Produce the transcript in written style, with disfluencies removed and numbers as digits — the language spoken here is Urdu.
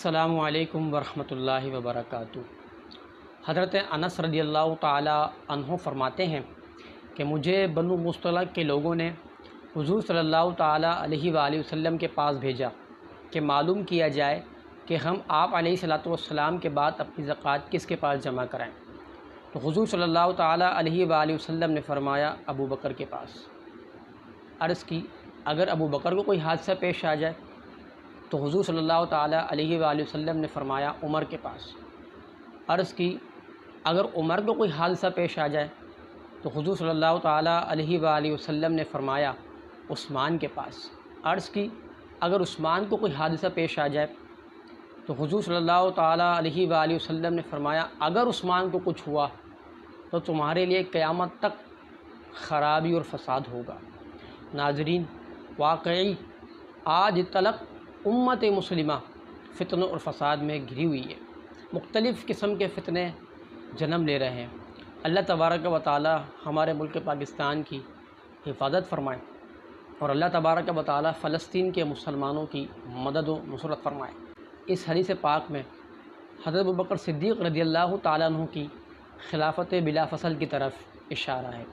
السلام علیکم ورحمۃ اللہ وبرکاتہ۔ حضرت انس رضی اللہ تعالی عنہ فرماتے ہیں کہ مجھے بنو مصطلق کے لوگوں نے حضور صلی اللہ تعالی علیہ وآلہ وسلم کے پاس بھیجا کہ معلوم کیا جائے کہ ہم آپ علیہ الصلوۃ والسلام کے بعد اپنی زکوٰۃ کس کے پاس جمع کرائیں۔ تو حضور صلی اللہ تعالی علیہ وآلہ وسلم نے فرمایا ابو بکر کے پاس۔ عرض کی اگر ابو بکر کو کوئی حادثہ پیش آ جائے؟ تو حضور صلی اللہ تعالی علیہ وآلہ وسلم نے فرمایا عمر کے پاس۔ عرض کی اگر عمر کو کوئی حادثہ پیش آ جائے؟ تو حضور صلی اللہ تعالی علیہ وآلہ وسلم نے فرمایا عثمان کے پاس۔ عرض کی اگر عثمان کو کوئی حادثہ پیش آ جائے؟ تو حضور صلی اللہ تعالی علیہ وآلہ وسلم نے فرمایا اگر عثمان کو کچھ ہوا تو تمہارے لیے قیامت تک خرابی اور فساد ہوگا۔ ناظرین، واقعی آج تلک امت مسلمہ فتنوں اور فساد میں گھری ہوئی ہے۔ مختلف قسم کے فتنے جنم لے رہے ہیں۔ اللہ تبارک و تعالی ہمارے ملک پاکستان کی حفاظت فرمائے اور اللہ تبارک و تعالی فلسطین کے مسلمانوں کی مدد و نصرت فرمائے۔ اس حدیث پاک میں حضرت ابوبکر صدیق رضی اللہ تعالیٰ عنہ کی خلافت بلا فصل کی طرف اشارہ ہے۔